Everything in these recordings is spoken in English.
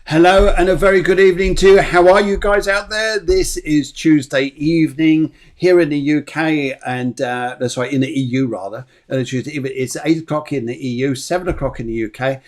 Hello and a very good evening to you. How are you guys out there? This is Tuesday evening here in the UK and in the EU rather. Tuesday evening. It's 8 o'clock in the EU, 7 o'clock in the UK.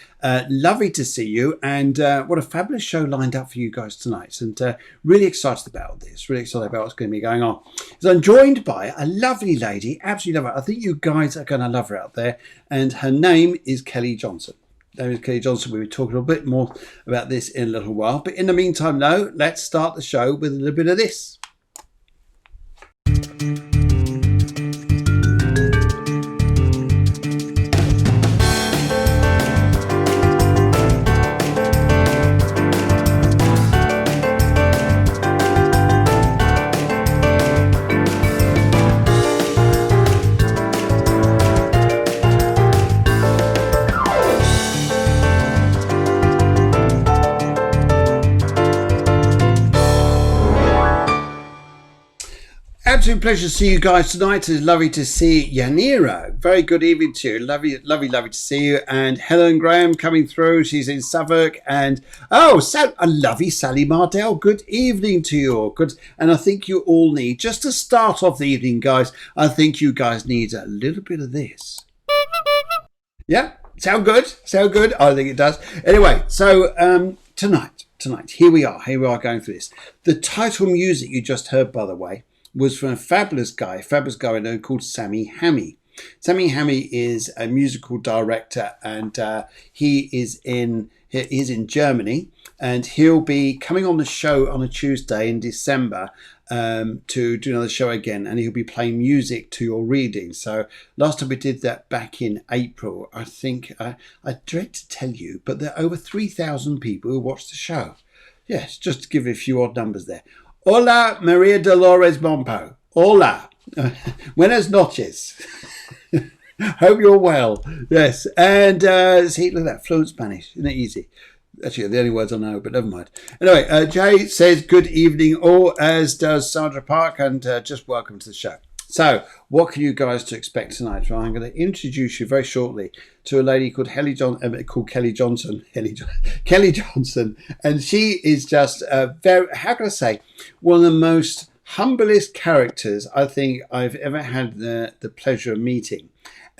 Lovely to see you, and what a fabulous show lined up for you guys tonight. And really excited about this. Really excited about what's going to be going on. So I'm joined by a lovely lady, absolutely love her. I think you guys are going to love her out there, and her name is Kelly Johnson. Kelly Johnson. We'll be talking a bit more about this in a little while. But in the meantime, no, let's start the show with a little bit of this. Absolute pleasure to see you guys tonight. It's lovely to see Yanira. Very good evening to you. Lovely to see you. And Helen Graham coming through. She's in Suffolk. And a lovely Sally Mardell. Good evening to you all. Good. And I think you all need, just to start off the evening, guys, I think you guys need a little bit of this. Yeah? Sound good? Sound good? I think it does. Anyway, so tonight, here we are going through this. The title music you just heard, by the way, was from a fabulous guy I know called Sammy Hammy. Sammy Hammy is a musical director, and he is in Germany, and he'll be coming on the show on a Tuesday in December to do another show again, and he'll be playing music to your reading. So last time we did that back in April, I think, I dread to tell you, but there are over 3,000 people who watched the show. Yes, just to give you a few odd numbers there. Hola, Maria Dolores Mompo. Hola. Buenas noches. Hope you're well. Yes. And see, look at that. Fluent Spanish. Isn't it easy? Actually, the only words I know, but never mind. Anyway, Jay says good evening all, as does Sandra Park, and just welcome to the show. So, what can you guys to expect tonight? Well, I'm going to introduce you very shortly to a lady called Kelly Johnson, and she is just one of the most humblest characters I think I've ever had the pleasure of meeting.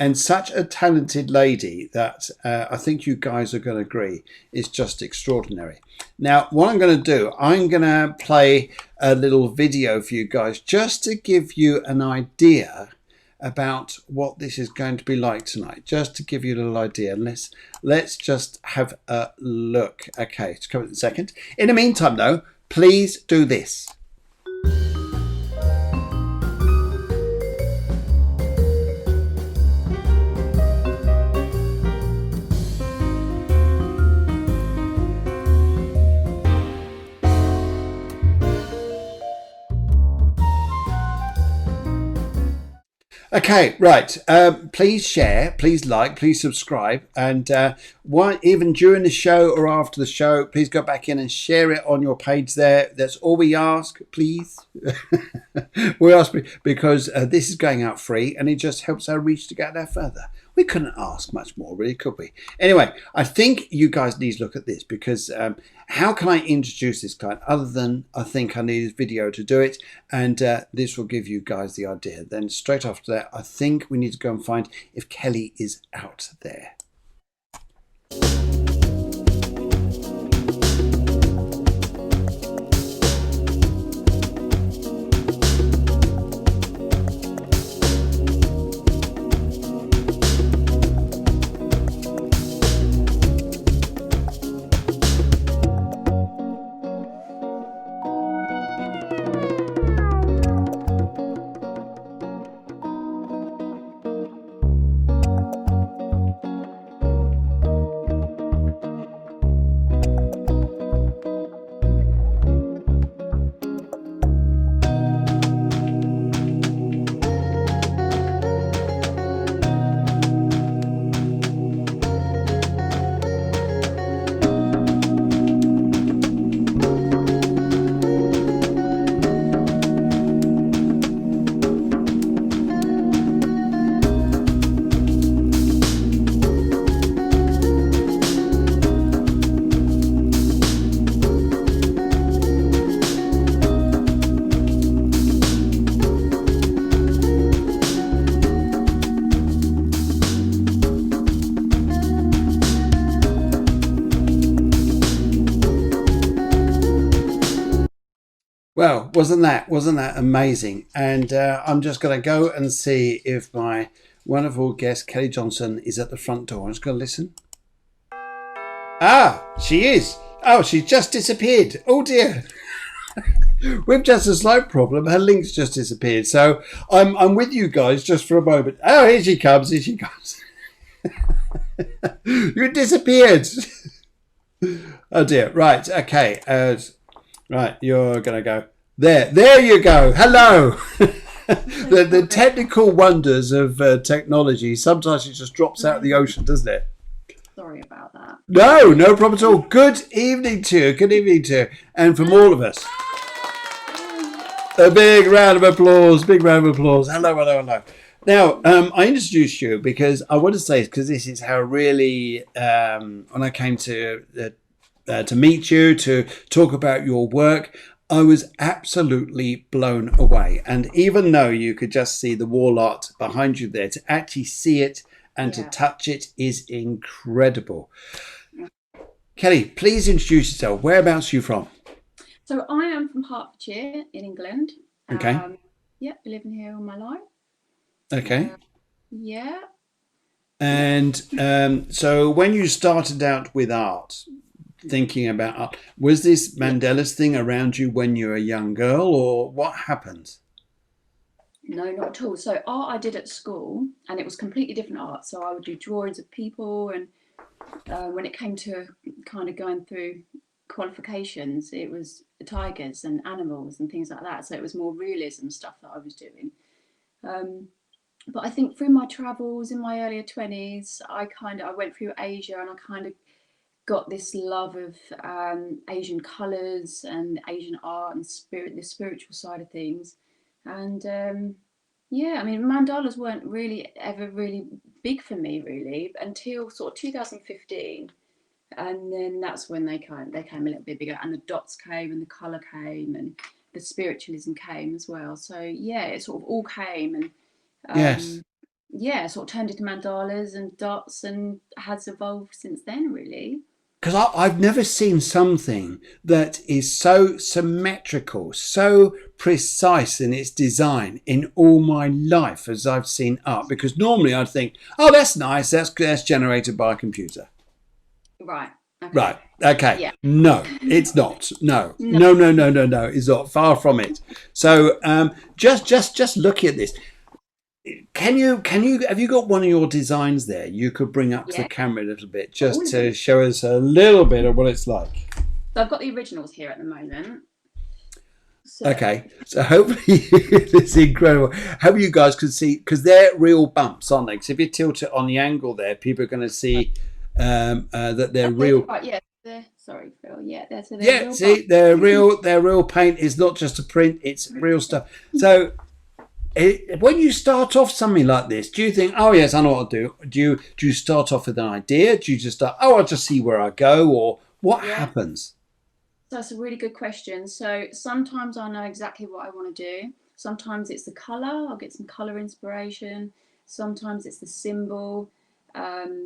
And such a talented lady that I think you guys are going to agree is just extraordinary. Now, what I'm going to do, I'm going to play a little video for you guys just to give you an idea about what this is going to be like tonight. Just to give you a little idea. And let's just have a look. Okay, it's coming in a second. In the meantime, though, please do this. Okay, right. Please share, please like, please subscribe, and even during the show or after the show, please go back in and share it on your page there. That's all we ask, please. We ask because this is going out free, and it just helps our reach to get there further. We couldn't ask much more, really, could we? Anyway, I think you guys need to look at this, because how can I introduce this client other than I think I need this video to do it, and this will give you guys the idea. Then straight after that, I think we need to go and find if Kelly is out there. Well, wasn't that amazing? And I'm just going to go and see if my wonderful guest Kelly Johnson is at the front door. I'm just going to listen. Ah, she is. Oh, she's just disappeared. Oh dear. We've just a slight problem. Her link's just disappeared. So I'm with you guys just for a moment. Oh, here she comes. Here she comes. You disappeared. Oh dear. Right. Okay. Right. You're gonna go there. There you go. Hello. The technical wonders of technology. Sometimes it just drops out of the ocean, doesn't it? Sorry about that. No problem at all. Good evening to you. Good evening to you. And from all of us, a big round of applause. Big round of applause. Hello, hello, hello. Now, I introduced you because I want to say, because this is how really, when I came to meet you, to talk about your work, I was absolutely blown away. And even though you could just see the wall art behind you there, to actually see it and to touch it is incredible. Kelly, please introduce yourself. Whereabouts are you from? So I am from Hertfordshire in England. Okay. Yeah, been living here all my life. Okay. Yeah. And so when you started out with art, thinking about art, was this Mandela's thing around you when you were a young girl, or what happened? No, not at all. So art I did at school, and it was completely different art. So I would do drawings of people, and when it came to kind of going through qualifications, it was tigers and animals and things like that. So it was more realism stuff that I was doing. Um, but I think through my travels in my earlier 20s, I went through Asia, and I kind of got this love of Asian colours and Asian art and the spiritual side of things. And yeah, I mean, mandalas weren't really ever really big for me really until sort of 2015, and then that's when they came a little bit bigger, and the dots came, and the colour came, and the spiritualism came as well. So yeah, it sort of all came, and Yes. um, yeah, sort of turned into mandalas and dots, and has evolved since then really. Because I've never seen something that is so symmetrical, so precise in its design in all my life as I've seen art. Because normally I'd think, oh, that's nice, that's generated by a computer. Right. Right. Okay. Okay. Yeah. No, it's not. No. No. No. No. No. No. No. It's not. Far from it. So, just looking at this, can you have you got one of your designs there? You could bring up to the Yeah. camera a little bit Oh, just to show us a little bit of what it's like. so I've got the originals here at the moment. So Okay. So hopefully it's incredible. Hope you guys can see because they're real bumps, aren't they? Because if you tilt it on the angle there, people are going to see that they're real. right, yeah. Sorry, Phil. Yeah, they're Yeah, real see, bumps. they're real paint. It's not just a print; it's real stuff. So, when you start off something like this, do you think, "Oh yes, I know what to do"? Do you start off with an idea? Do you just start, "Oh, I'll just see where I go," or what Yeah. happens? That's a really good question. So sometimes I know exactly what I want to do. Sometimes it's the color. I'll get some color inspiration. Sometimes it's the symbol.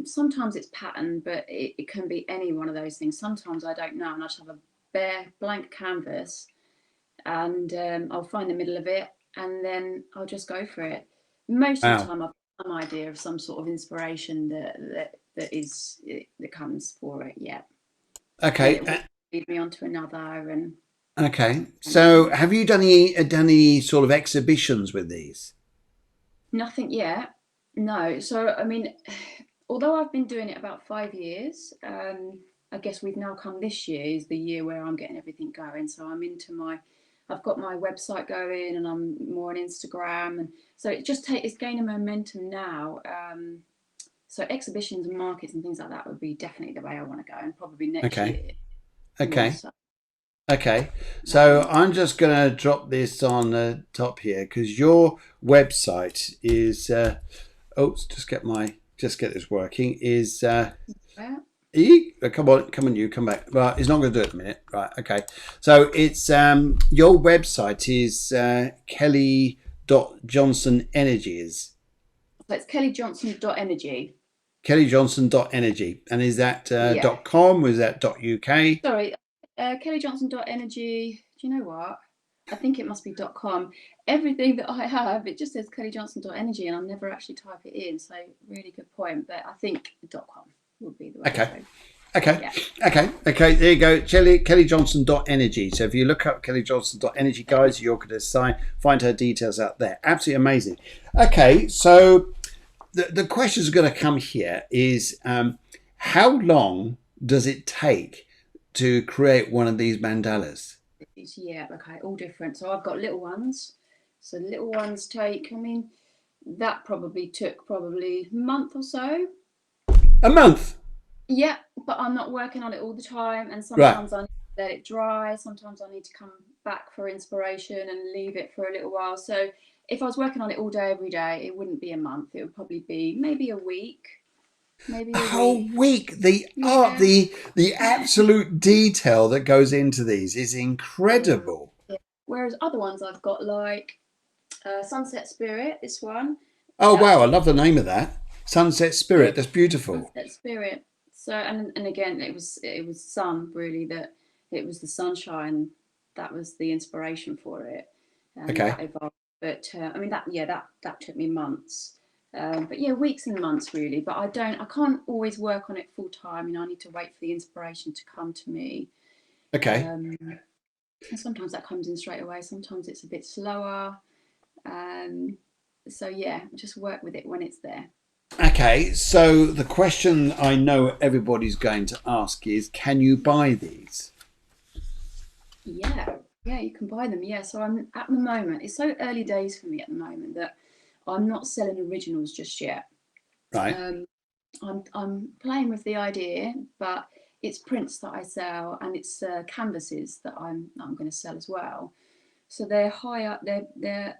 Sometimes it's pattern, but it can be any one of those things. Sometimes I don't know, and I just have a bare blank canvas, and I'll find the middle of it, and then I'll just go for it. Most of the Wow. time, I've got some idea of some sort of inspiration that comes for it. Yeah, and then Okay. it will lead me on to another, Okay. and So, have you done any sort of exhibitions with these? nothing yet. No. So I mean, although I've been doing it about 5 years, I guess we've now come this year is the year where I'm getting everything going. So I've got my website going, and I'm more on Instagram, and so it's gaining momentum now. So exhibitions and markets and things like that would be definitely the way I want to go, and probably next Okay. year more Okay. so. Okay, so Um, I'm just going to drop this on the top here because your website is. Oh, just get this working. Is yeah, come on, you come back. Right, it's not going to do it in a minute. Right, okay. So it's your website is Kelly dot Johnson Energies. so it's kellyjohnson.energy. Kelly Johnson dot Energy, and is that Yeah. .com? Was that .uk? Sorry, kellyjohnson.energy. Do you know what? I think it must be .com. Everything that I have, it just says kellyjohnson.energy, and I never actually type it in. So really good point. But I think .com would be the way to Okay. go. Okay. Yeah. Okay. There you go. KellyJohnson.energy. So if you look up KellyJohnson.energy, guys, you're going to find her details out there. Absolutely amazing. Okay. So the questions are going to come here is how long does it take to create one of these mandalas? Yeah, okay, all different. So I've got little ones. So little ones take, I mean, that probably took probably a month or so. A month. Yeah, but I'm not working on it all the time, and Right. sometimes I need to let it dry. Sometimes I need to come back for inspiration and leave it for a little while. So if I was working on it all day, every day, it wouldn't be a month. It would probably be maybe a week, A maybe a whole week. week. The art, Yeah. the absolute detail that goes into these is Yeah. incredible. Yeah. Whereas other ones I've got like Sunset Spirit, this one. Oh That's wow, I love the name of that. Sunset Spirit. That's beautiful. Sunset Spirit. So and again, it was sun really, that it was the sunshine that was the inspiration for it, and Okay. that evolved. But I mean that took me months. But yeah, weeks and months really. But I can't always work on it full time. You know, I need to wait for the inspiration to come to me. Okay. Um, and sometimes that comes in straight away. Sometimes it's a bit slower. Um, so yeah, just work with it when it's there. Okay. So the question I know everybody's going to ask is, can you buy these? Yeah, yeah, you can buy them. Yeah, so I'm at the moment. It's so early days for me at the moment that I'm not selling originals just yet. Right. Um, I'm playing with the idea, but it's prints that I sell, and it's canvases that I'm going to sell as well. So they're high up. They're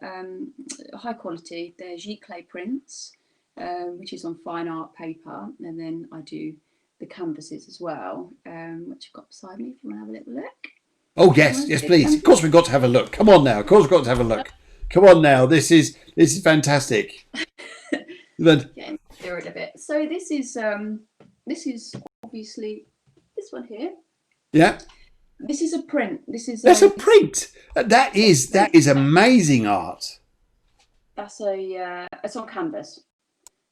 high quality. They're giclée prints, which is on fine art paper, and then I do the canvases as well, which I've got beside me. If you want to have a little look. Oh Do you yes, want to yes, see the please. Of course, canvas? we've got to have a look. Come on now. Of course, we've got to have a look. Come on now. This is fantastic. But Getting near it a bit. So this is obviously this one here. yeah, This is a print. This is that's a a print. That it's a is print. that is amazing art. That's a it's on canvas.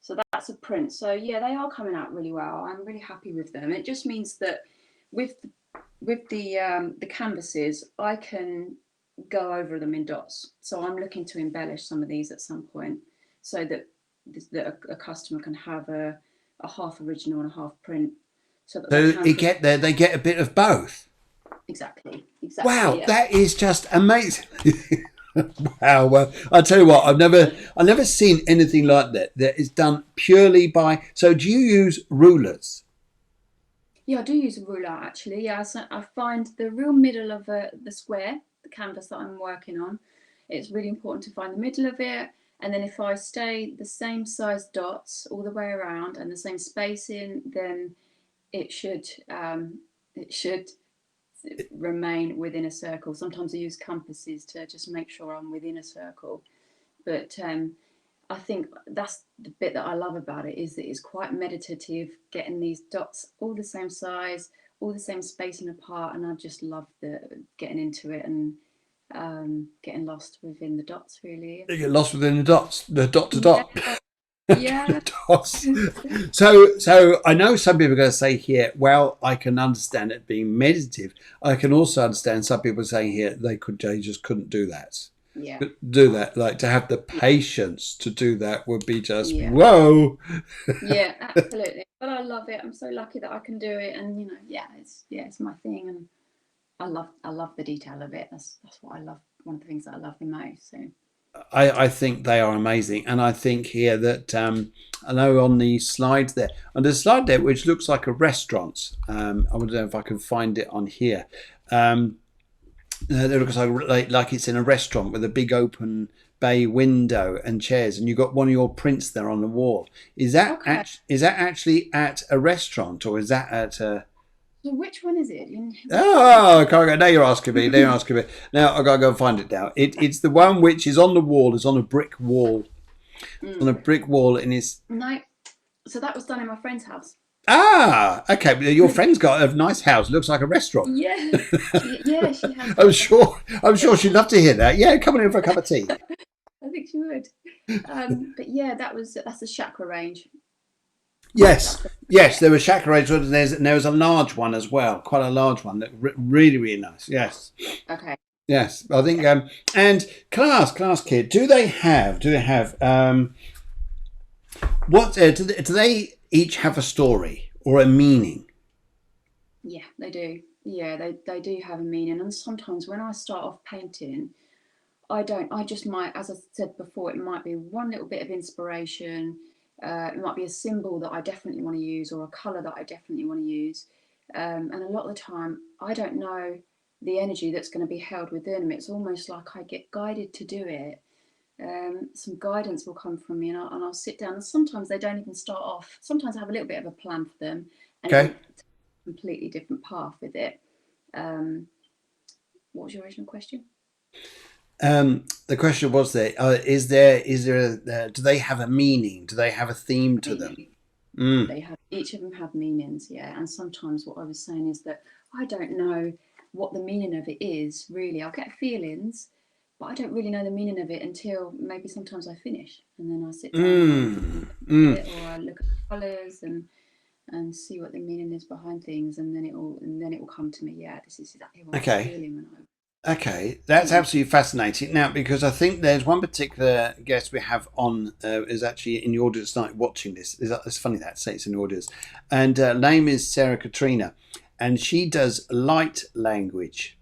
So that's a print. So yeah, they are coming out really well. I'm really happy with them. It just means that with the canvases, I can go over them in dots. So I'm looking to embellish some of these at some point, so that a customer can have a half original and a half print, so that they So can feel they get a bit of both. exactly, Wow, yeah. that is just amazing. Wow. Well, I tell you what, I've never seen anything like that. That is done purely by. So, do you use rulers? Yeah, I do use a ruler actually. Yeah, so I find the real middle of the square, the canvas that I'm working on. It's really important to find the middle of it, and then if I stay the same size dots all the way around and the same spacing, then it should um, it should remain within a circle. Sometimes I use compasses to just make sure I'm within a circle, but I think that's the bit that I love about it, is that it's quite meditative, getting these dots all the same size, all the same spacing apart, and I just love the getting into it and getting lost within the dots. Really, You get lost within the dots, the dot to yeah, dot. yeah, Dots. So I know some people are going to say here, well, I can understand it being meditative. I can also understand some people saying here they just couldn't do that. yeah, Do that, like to have the patience to do that would be just yeah, whoa. yeah, absolutely. But I love it. I'm so lucky that I can do it, and it's my thing, and I love the detail of it. That's what I love. One of the things that I love the most. So I think they are amazing, and I think here that I know on the slide there, which looks like a restaurant. I don't know if I can find it on here. It looks like it's in a restaurant with a big open bay window and chairs, and you've got one of your prints there on the wall. okay. Is that actually at a restaurant, or is that at a? So which one is it? Which one? Oh, I can't go. Now you're asking me. Now you're asking me. Now I gotta go and find it now. It's the one which is on the wall. It's on a brick wall. On a Mm. brick wall, and it's No. So that was done in my friend's house. Ah, okay. But your friend's got a nice house. Looks like a restaurant. Yeah, she has. I'm sure. I'm Yeah, sure she'd love to hear that. Yeah, come on in for a cup of tea. I think she would. But yeah, that's a chakra range. Yes, That's the yes. yeah. There were chakra ranges. There was a large one as well, quite a large one. That really, really nice. Yes, Okay. yes. I think. And class kid. Do they have what? Do they each have a story or a meaning? Yeah, they do. Yeah, they do have a meaning. And sometimes when I start off painting, I don't. I just might, as I said before, it might be one little bit of inspiration. It might be a symbol that I definitely want to use, or a color that I definitely want to use. And a lot of the time, I don't know the energy that's going to be held within them. It's almost like I get guided to do it. Some guidance will come from me, and I'll sit down. And sometimes they don't even start off. Sometimes I have a little bit of a plan for them, and it Okay. will take a completely different path with it. Um, what was your original question? The question was there do they have a meaning? Do they have a theme to them? Meaning. Mm, They have each of them have meanings, yeah. And sometimes what I was saying is that I don't know what the meaning of it is really. I'll get feelings, but I don't really know the meaning of it until maybe sometimes I finish, and then I sit down and I mm, look mm. at it, or I look at the colours and see what the meaning is behind things, and then it will come to me. Yeah, this is exactly what I was Okay. feeling when Okay, I. that's absolutely fascinating. Now, because I think there's one particular guest we have on is actually in the audience tonight watching this. It's funny that say it's in the audience, and name is Sarah Katrina, and she does light language.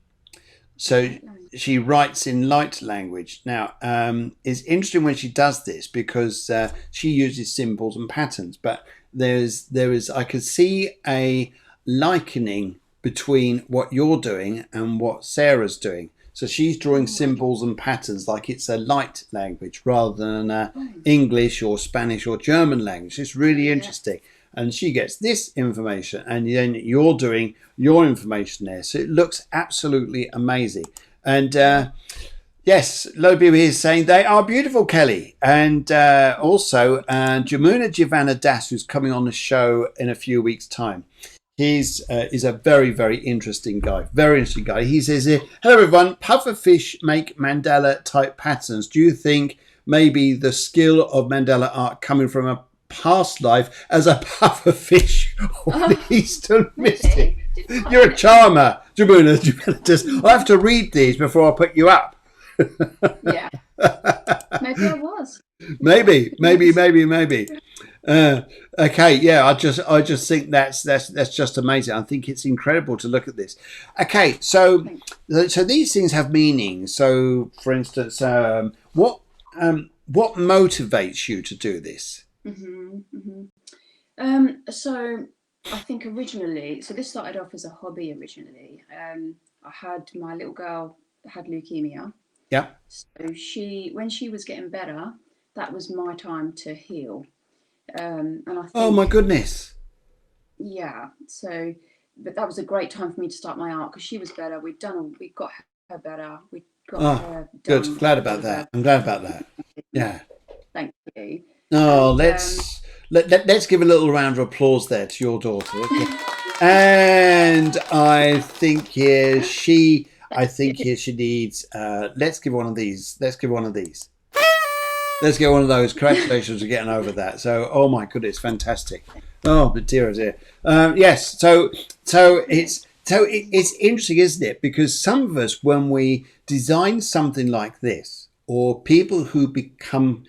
So Right line. she writes in light language. Now, it's interesting when she does this because she uses symbols and patterns, but there is I could see a likening between what you're doing and what Sarah's doing. So she's drawing Oh, symbols and patterns like it's a light language rather than oh, English or Spanish or German language. It's really yeah. interesting. And she gets this information, and then you're doing your information there. So it looks absolutely amazing. And Yeah. yes, a lot of people here saying they are beautiful, Kelly. And also, Jamuna Jivanna Das, who's coming on the show in a few weeks' time. He's is a very, very interesting guy. Very interesting guy. He says here, hello everyone, pufferfish make mandala type patterns. Do you think maybe the skill of mandala art coming from a past life as a pufferfish or an Oh, Eastern mystic? maybe. Do you know what? I You're a think it charmer, Jamuna. I have to read these before I put you up. yeah, maybe I was. Yeah, Maybe, who maybe, knows? maybe, maybe. Uh, okay, yeah, I just think that's just amazing. I think it's incredible to look at this. Okay, so Thank so these things have meaning. So, for instance, what motivates you to do this? you. So I think originally, so this started off as a hobby originally. I had my little girl had leukemia, Yeah. so when she was getting better, that was my time to heal. And I Oh my think, goodness. yeah, so but that was a great time for me to start my art because she was better. We got her better. We got Oh, her good. done Glad all about of her. that. I'm glad about that. Yeah. Thank you. Oh, And let's give a little round of applause there to your daughter. Okay. And I think here she needs. Let's give one of these. Let's give one of these. Let's get one of those. Congratulations for getting over that. So, oh my goodness, fantastic. Oh, but dear, oh dear. Yes. It's interesting, isn't it? Because some of us, when we design something like this, or people who become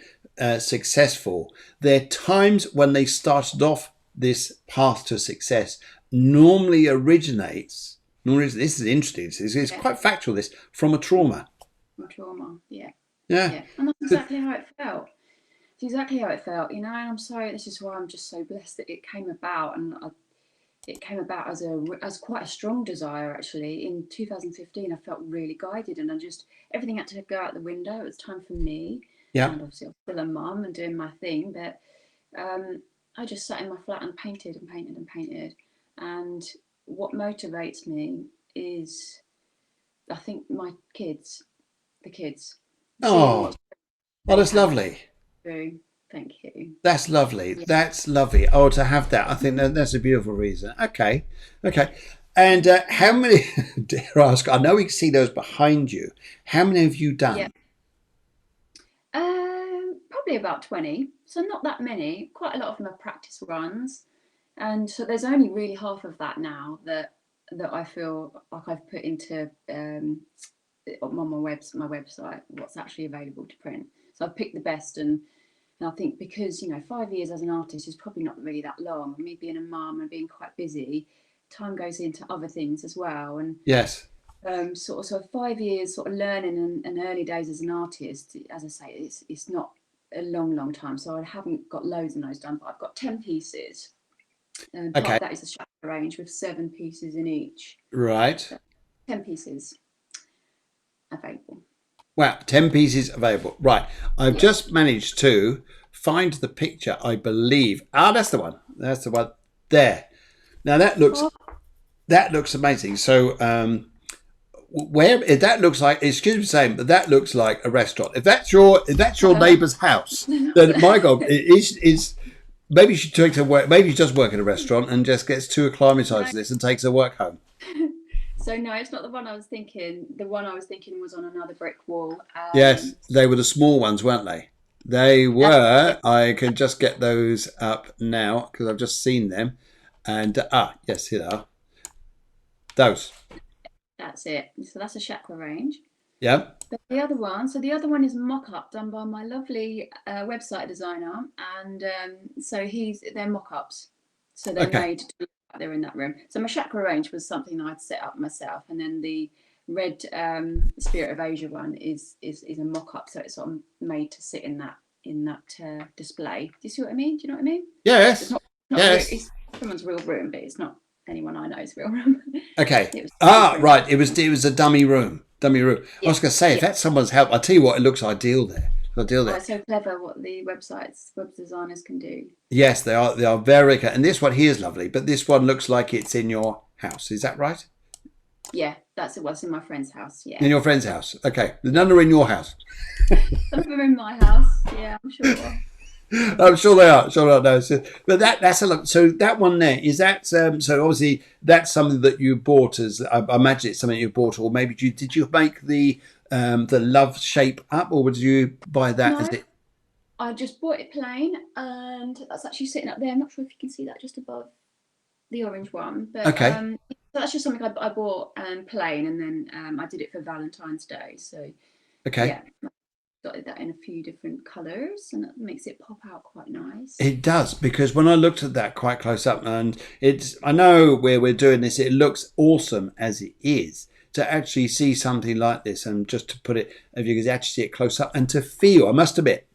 successful, there are times when they started off this path to success. Normally originates. Normally, this is interesting. It's yeah, quite factual. This from a trauma. from trauma. Yeah, Yeah. yeah, and that's exactly how it felt. It's exactly how it felt, you know. And I'm sorry. This is why I'm just so blessed that it came about, it came about as quite a strong desire. Actually, in 2015, I felt really guided, and I just everything had to go out the window. It was time for me, Yeah. and obviously I was still a mum and doing my thing, but um, I just sat in my flat and painted and painted and painted. And what motivates me is, I think the kids, seeing Oh, what oh, they that's have lovely. through. Thank you. That's lovely. Yeah. That's lovely. Oh, to have that, I think that's a beautiful reason. Okay, okay. And how many? Dare I ask? I know we can see those behind you. How many have you Yeah. done? Probably about 20. So not that many. Quite a lot of them are practice runs. And so there's only really half of that now that I feel like I've put into on my website, what's actually available to print. So I've picked the best, and I think because 5 years as an artist is probably not really that long. Me being a mum and being quite busy, time goes into other things as well. And Yes. so 5 years sort of learning and early days as an artist, as I say, it's not a long time. So I haven't got loads and loads done, but I've got 10 pieces. And part Okay. of that is a chakra range with 7 pieces in each. Right. So 10 pieces available. Wow. 10 pieces available. Right. I've Yeah. just managed to find the picture. I believe. Ah, that's the one. That's the one there. Now Oh, that looks amazing. So where if that looks like, excuse me saying, but that looks like a restaurant. If that's your neighbour's house, then my God, it is maybe she takes her work. Maybe she does work in a restaurant and just gets too acclimatized to this and takes her work home. so no, it's not the one I was thinking. The one I was thinking was on another brick wall. Yes, they were the small ones, weren't they? They were. I can just get those up now because I've just seen them. And yes, here they are. Those. That's it. So that's a chakra range. Yeah. But the other one is a mock-up done by my lovely website designer, and they're mock-ups, so they're Okay. made to look like they're in that room. So my chakra range was something I'd set up myself, and then the red Spirit of Asia one is a mock-up, so it's sort of made to sit in that display. Do you see what I mean? Do you know what I mean? So it's Yes. not Yes. it's someone's real room, but it's not anyone I know's real room. Okay. It was different. Right. It was a dummy room. Dummy room. I Yeah, was going to say if yeah. that's someone's help, I tell you what, it looks ideal there. Ideal Oh, there. it's so clever what the web designers can do. Yes, they are. They are very good. And this one here is lovely, but this one looks like it's in your house. Is that right? Yeah, that's it. Was in my friend's house. Yeah, In your friend's house. Okay. None are in your house. some of them are in my house. Yeah, I'm sure. I'm sure they are. Sure they are. No, but that's a lot. So that one there is that. So obviously that's something that you bought as. I imagine it's something you bought, or maybe did you make the love shape up, or did you buy that as No, it? I just bought it plain, and that's actually sitting up there. I'm not sure if you can see that just above the orange one, but Okay. that's just something I bought plain, and then I did it for Valentine's Day. So Okay. yeah, got that in a few different colours, and that makes it pop out quite nice. It does because when I looked at that quite close up, and I know where we're doing this, it looks awesome as it is. To actually see something like this, and just to put it, if you could actually see it close up, and to feel, I must admit,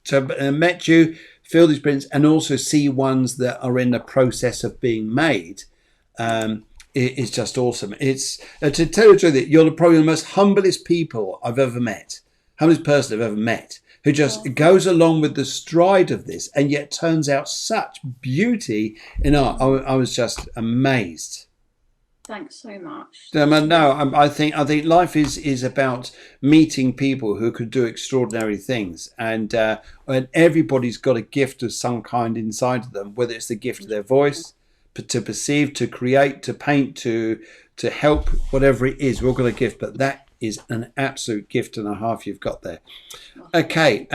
to met you, feel these prints, and also see ones that are in the process of being made. It is just awesome. It's to tell you the truth, you're probably the most humblest people I've ever met, humblest person I've ever met, who Oh, just goes along with the stride of this, and yet turns out such beauty in art. I was just amazed. thanks so much. That's No, really I think life is about meeting people who could do extraordinary things, and everybody's got a gift of some kind inside of them, whether it's the gift of their voice, to perceive, to create, to paint, to help, whatever it is. We've all got a gift, but that is an absolute gift and a half you've got there. oh, thank you. Okay,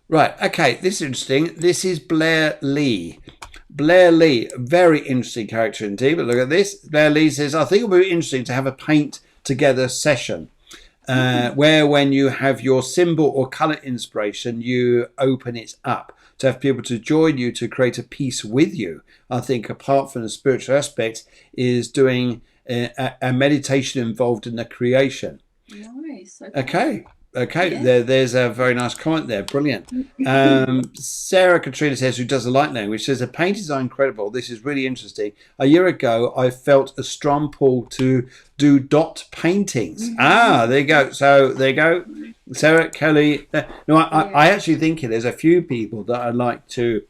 right. Okay, this is interesting. This is Blair Lee. Blair Lee, very interesting character indeed. But look at this. Blair Lee says, I think it would be interesting to have a paint together session where when you have your symbol or colour inspiration, you open it up to have people to join you to create a piece with you. I think apart from the spiritual aspect is doing a meditation involved in the creation. Nice. Okay. Okay, Yeah. there's a very nice comment there. Brilliant. Sarah Katrina says, who does the light language, says, the paintings are incredible. This is really interesting. A year ago, I felt a strong pull to do dot paintings. There you go. So there you go. Sarah, Kelly. No, I Yeah. actually think there's a few people that I'd like to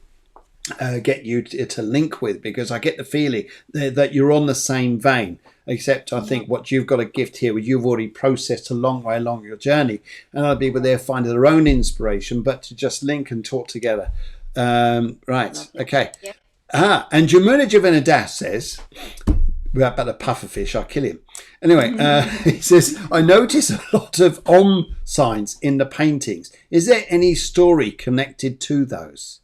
get you to link with, because I get the feeling that you're on the same vein. Except I Yeah. think what you've got a gift here, where you've already processed a long way along your journey, and other people there finding their own inspiration, but to just link and talk together. Right. Lovely. Okay. Yeah. And Jamuna Javinadas says, about the pufferfish, I'll kill him. Anyway, he says, I notice a lot of signs in the paintings. Is there any story connected to those?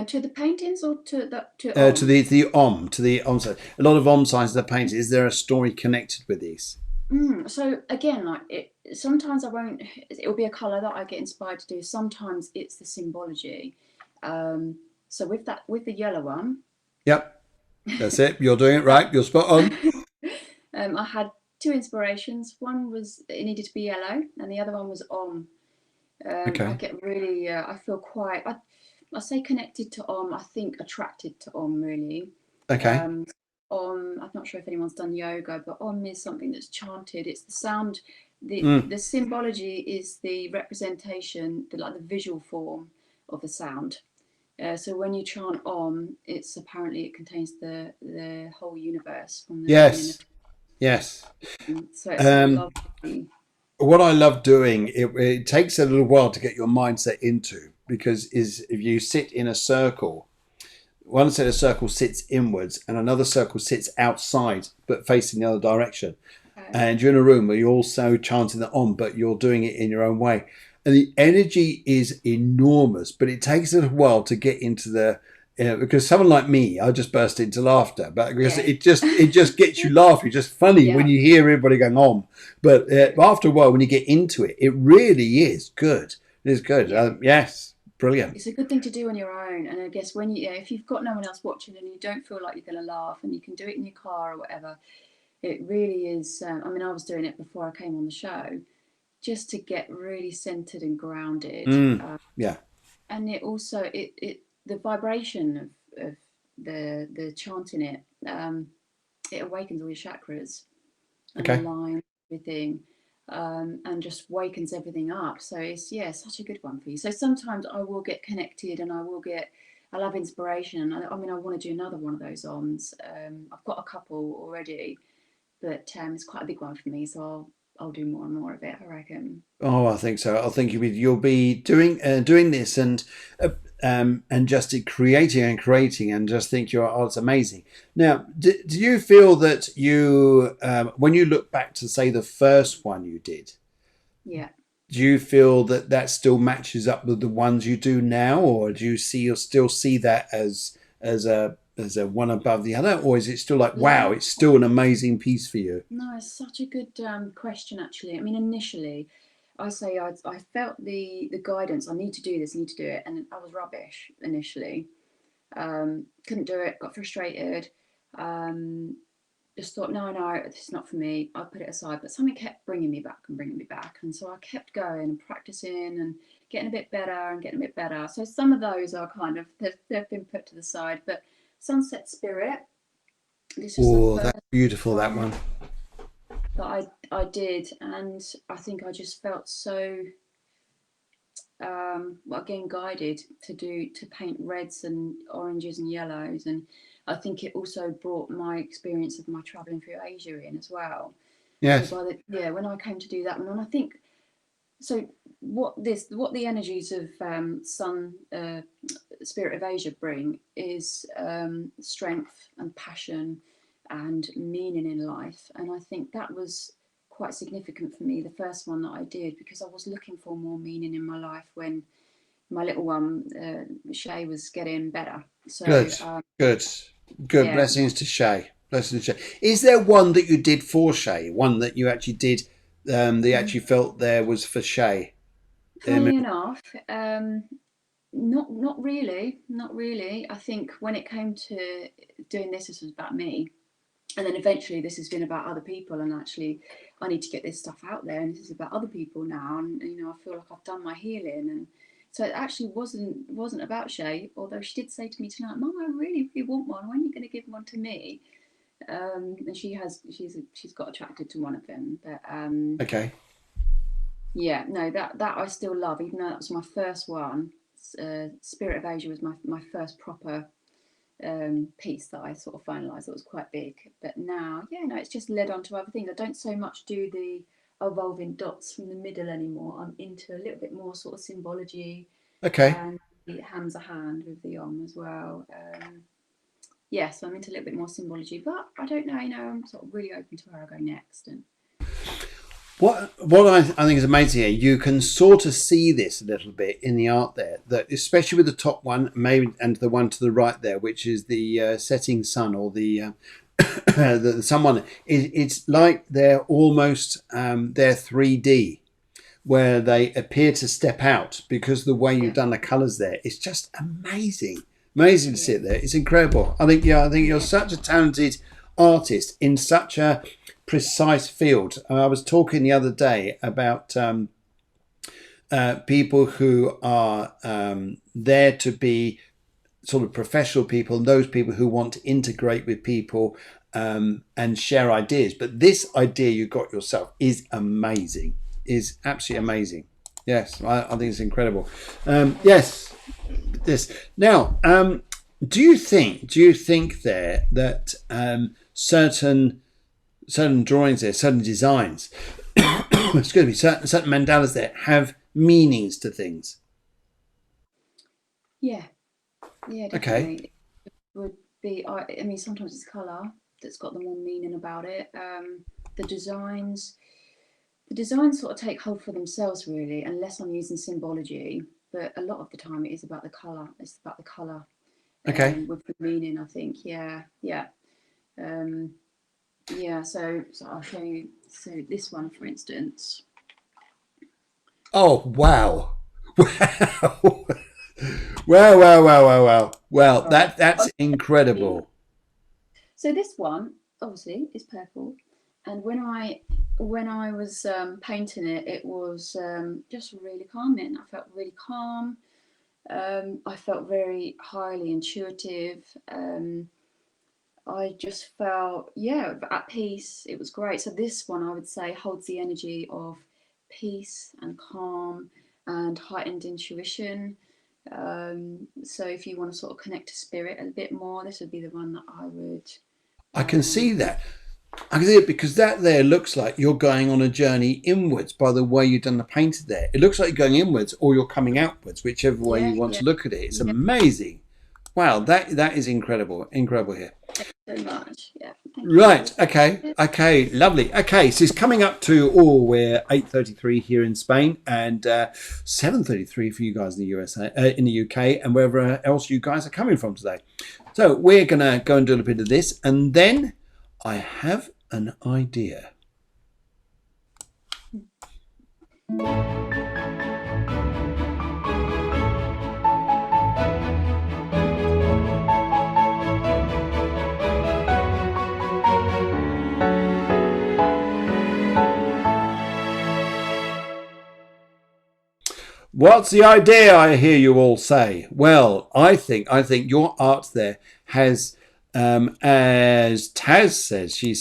To the paintings or to To Om? the side. A lot of signs in the paintings. Is there a story connected with these? So again, like sometimes I won't. It'll be a color that I get inspired to do. Sometimes it's the symbology. Um, so with the yellow one, Yep, that's it. You're doing it right. You're spot on. I had two inspirations. One was it needed to be yellow, and the other one was Om. I Okay. get really, I feel quite. I say connected to Om. I think attracted to Om really. Okay. Um, Om. I'm not sure if anyone's done yoga, but Om is something that's chanted. It's the sound. Mm. The symbology is the representation, like the visual form of the sound. So when you chant Om, it's apparently it contains the whole universe from the beginning of Yes. Yes. time. So it's a Um, lovely. what I love doing, it takes a little while to get your mindset into, because is if you sit in a circle, one set of circles sits inwards and another circle sits outside but facing the other direction, and you're in a room where you're also chanting it on, but you're doing it in your own way, and the energy is enormous, but it takes a little while to get into the because someone like me, I just burst into laughter, but because Yeah, it just gets you laughing. It's just funny when yeah. you hear everybody going on, but after a while, when you get into it, it really is good. It is good. Yeah, Yes, brilliant. it's a good thing to do on your own. And I guess when you, yeah, if you've got no one else watching and you don't feel like you're going to laugh and you can do it in your car or whatever, it really is. I mean, I was doing it before I came on the show just to get really centered and grounded. Yeah. And it also, it the vibration of the chanting it, it awakens all your chakras and Okay. aligns everything. And just wakens everything up. So it's yeah, such a good one for you. So sometimes I will get connected and I'll have inspiration. I mean, I want to do another one of those ons. I've got a couple already, but it's quite a big one for me. So I'll do more and more of it, I reckon. Oh, I think so. I think you'll be doing this and just creating and creating, and just think it's amazing. Now, do you feel that you when you look back to, say, the first one you did, Yeah. do you feel that that still matches up with the ones you do now, or do you still see that as a one above the other, or is it still like, wow, Yeah. it's still an amazing piece for you? No, it's such a good question, actually. I mean, initially, I felt the guidance. I need to do this, I need to do it, and I was rubbish initially. Couldn't do it. Got frustrated. Um, just thought, no, no, this is not for me. I put it aside. But something kept bringing me back and bringing me back, and so I kept going and practicing and getting a bit better and getting a bit better. So some of those are kind of they've been put to the side. But Sunset Spirit, this was the Oh, first that's beautiful, that one one. that I did, and I think I just felt so well, again guided to paint reds and oranges and yellows, and I think it also brought my experience of my travelling through Asia in as well. So Yes. by the yeah, when I came to do that one, and I think so, what the energies of Sun Spirit of Asia bring is strength and passion and meaning in life. And I think that was quite significant for me, the first one that I did, because I was looking for more meaning in my life when my little one, Shay, was getting better. So, Good, good, good. yeah. Blessings to Shay. Blessings to Shay. Is there one that you did for Shay? One that you actually did, that you actually felt there was for Shay? Funnily enough, not really, not really. I think when it came to doing this, this was about me, and then eventually this has been about other people, and actually I need to get this stuff out there, and this is about other people now, and I feel like I've done my healing, and so it actually wasn't about Shay, although she did say to me tonight, Mum, I really really want one, when are you going to give one to me? And she's got attracted to one of them, but Okay. yeah, no, that I still love, even though that was my first one. Spirit of Asia was my first proper piece that I sort of finalised. That was quite big, but now, yeah, no, it's just led on to other things. I don't so much do the evolving dots from the middle anymore. I'm into a little bit more sort of symbology, Okay. and the hands a hand with the om as well. Yeah, so I'm into a little bit more symbology, but I don't know, I'm sort of really open to where I go next. And What I think is amazing here, you can sort of see this a little bit in the art there, that especially with the top one, maybe, and the one to the right there, which is the setting sun, or the the someone. It's like they're almost they're 3D, where they appear to step out because the way you've done the colours there, it's just amazing. Amazing to see it there. It's incredible. I think you're such a talented artist in such a precise field. I was talking the other day about people who are there to be sort of professional people, and those people who want to integrate with people and share ideas. But this idea you got yourself is amazing. Is absolutely amazing. Yes, I think it's incredible. Yes, this now. Do you think there that certain drawings there, certain designs, excuse me, certain mandalas there have meanings to things? yeah, definitely. Okay. It would be. I mean, sometimes it's colour that's got the more meaning about it. The designs. The designs sort of take hold for themselves, really, unless I'm using symbology. But a lot of the time, it is about the colour. It's about the colour with the meaning, I think. Yeah. Yeah. So I'll show you. So this one, for instance. Oh wow! Wow! Wow! Well, that's incredible. So this one, obviously, is purple, and when I was painting it, it was just really calming. I felt really calm. I felt very highly intuitive. I just felt, yeah, at peace. It was great. So this one, I would say, holds the energy of peace and calm and heightened intuition. So if you want to sort of connect to spirit a bit more, this would be the one that I would. I can see that. I can see it because that there looks like you're going on a journey inwards by the way you've done the painted there. It looks like you're going inwards or you're coming outwards, whichever way you want to look at it. It's amazing. Wow, that is incredible. Incredible here. Thank you so much. Yeah. Right. Okay. Lovely. Okay. So it's coming up to we're 8:33 here in Spain and 7:33 for you guys in the USA, in the UK, and wherever else you guys are coming from today. So we're gonna go and do a bit of this, and then I have an idea. What's the idea, I hear you all say? Well, I think your art there has, as Taz says, she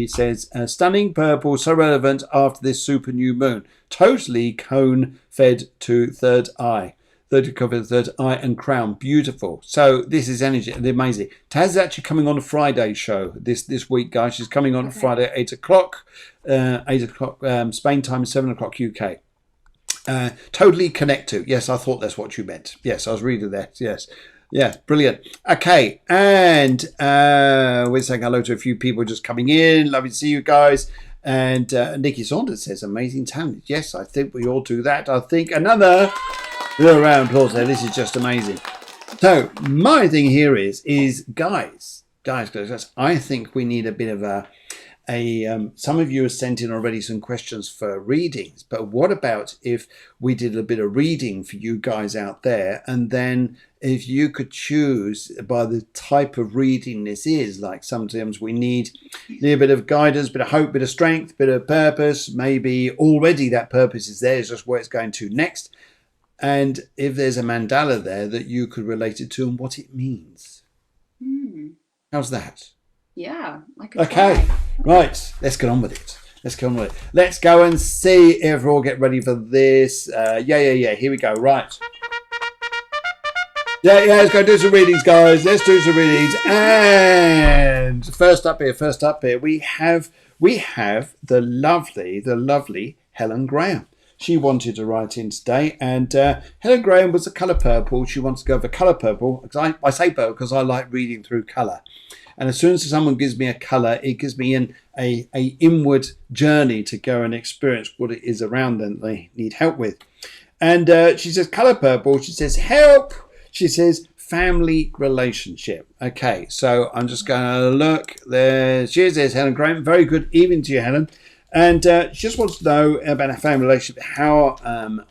says, stunning purple, so relevant after this super new moon. Totally cone fed to third eye. Third eye and crown. Beautiful. So this is energy. Amazing. Taz is actually coming on a Friday show this week, guys. She's coming on Friday at 8 o'clock. 8 o'clock Spain time, 7 o'clock UK. Totally connect to. Yes, I thought that's what you meant. Yes, I was reading that. Yes. Yeah, brilliant. Okay, and we're saying hello to a few people just coming in. Lovely to see you guys. And Nikki Saunders says, amazing talent. Yes, I think we all do that. I think another round of applause there. This is just amazing. So my thing here is guys, I think we need a bit of a some of you have sent in already some questions for readings, but what about if we did a bit of reading for you guys out there, and then if you could choose by the type of reading this is, like sometimes we need a bit of guidance, bit of hope, bit of strength, bit of purpose, maybe already that purpose is there, it's just where it's going to next, and if there's a mandala there that you could relate it to and what it means. How's that? Yeah, I could try. Right, let's get on with it. Let's go and see if we'll all get ready for this. Yeah. Here we go. Right. Yeah, yeah, let's go do some readings, guys. Let's do some readings. And first up here, we have the lovely Helen Graham. She wanted to write in today, and Helen Graham was the colour purple. She wants to go for colour purple. Because I say purple because I like reading through colour. And as soon as someone gives me a colour, it gives me a inward journey to go and experience what it is around them they need help with. And she says, colour purple. She says, help. She says, family relationship. Okay, so I'm just going to look. There she is. There's Helen Graham. Very good evening to you, Helen. And she just wants to know about our family relationship, how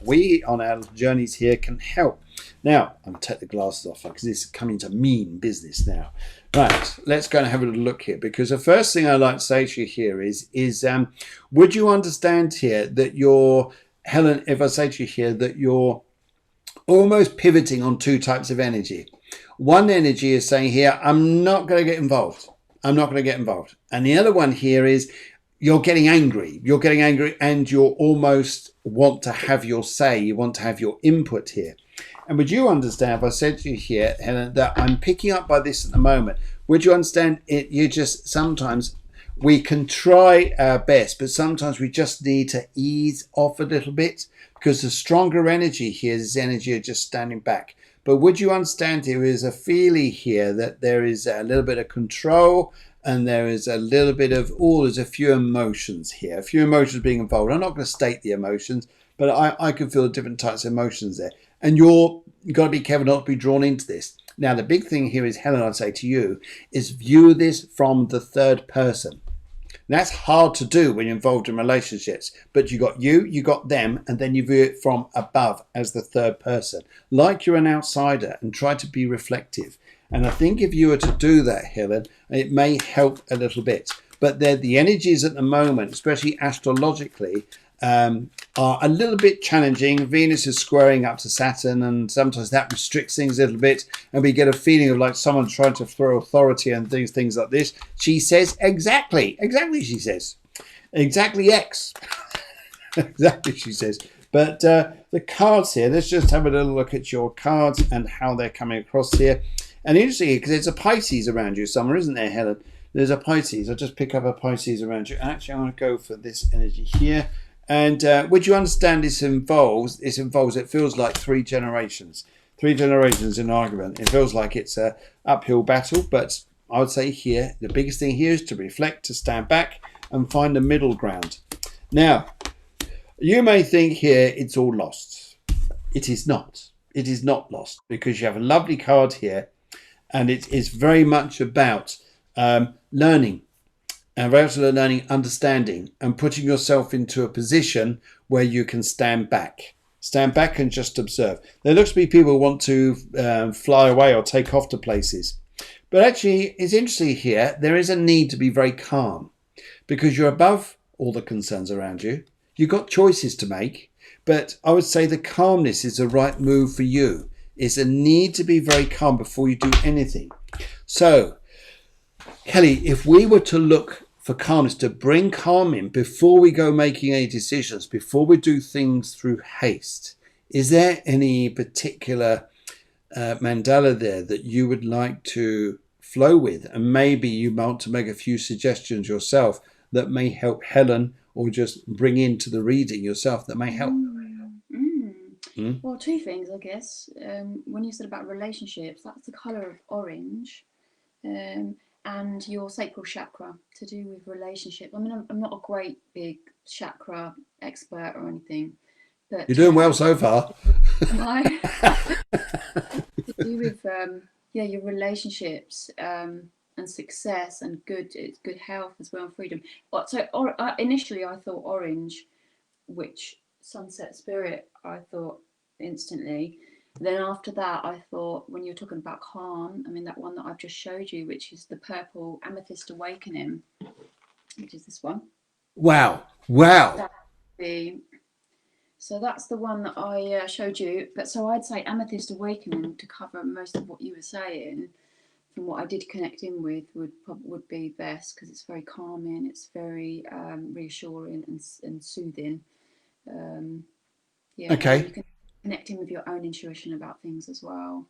we on our journeys here can help. Now, I'm going to take the glasses off because this is coming to mean business now. Right, let's go and have a little look here, because the first thing I'd like to say to you here is would you understand here that you're, Helen, if I say to you here that you're almost pivoting on two types of energy. One energy is saying here, I'm not going to get involved. I'm not going to get involved. And the other one here is you're getting angry. You're getting angry and you almost want to have your say. You want to have your input here. And would you understand if I said to you here, Helen, that I'm picking up by this at the moment? Would you understand it? You just sometimes we can try our best, but sometimes we just need to ease off a little bit, because the stronger energy here is energy of just standing back. But would you understand there is a feeling here that there is a little bit of control and there is a little bit of, there's a few emotions here, a few emotions being involved. I'm not going to state the emotions, but I can feel the different types of emotions there. And you've got to be careful not to be drawn into this. Now, the big thing here is, Helen, I'd say to you, is view this from the third person. That's hard to do when you're involved in relationships, but you got them, and then you view it from above as the third person, like you're an outsider, and try to be reflective. And I think if you were to do that, Helen, it may help a little bit. But the energies at the moment, especially astrologically, are a little bit challenging. Venus is squaring up to Saturn, and sometimes that restricts things a little bit, and we get a feeling of like someone trying to throw authority and things like this. She says exactly, she says exactly X. Exactly, she says. But the cards here, let's just have a little look at your cards and how they're coming across here. And interesting, because there's a Pisces around you somewhere, isn't there, Helen? There's a Pisces. I'll just pick up a Pisces around you. Actually, I'm going to go for this energy here. And would you understand it feels like three generations in an argument. It feels like it's a uphill battle, but I would say here, the biggest thing here is to reflect, to stand back and find a middle ground. Now, you may think here it's all lost. It is not. It is not lost, because you have a lovely card here, and it is very much about learning, and very much learning, understanding, and putting yourself into a position where you can stand back and just observe. There looks to be people who want to fly away or take off to places, but actually it's interesting here, there is a need to be very calm, because you're above all the concerns around you. You've got choices to make, but I would say the calmness is the right move for you. It's a need to be very calm before you do anything. So, Kelly, if we were to look for calmness, to bring calm in before we go making any decisions, before we do things through haste, is there any particular mandala there that you would like to flow with? And maybe you want to make a few suggestions yourself that may help Helen, or just bring into the reading yourself that may help. Well, two things, I guess. When you said about relationships, that's the colour of orange. And your sacral chakra, to do with relationships. I mean, I'm not a great big chakra expert or anything, but You're doing well so far. am I? To do with your relationships and success and good health as well, and freedom. So initially I thought orange, which sunset spirit, I thought instantly. Then after that, I thought, when you're talking about calm, I mean, that one that I've just showed you, which is the purple amethyst awakening, which is this one. Wow. So that's the one that I showed you. But so I'd say amethyst awakening to cover most of what you were saying. From what I did connect in with, would be best, because it's very calming, it's very reassuring and soothing. Okay. You can connect in with your own intuition about things as well.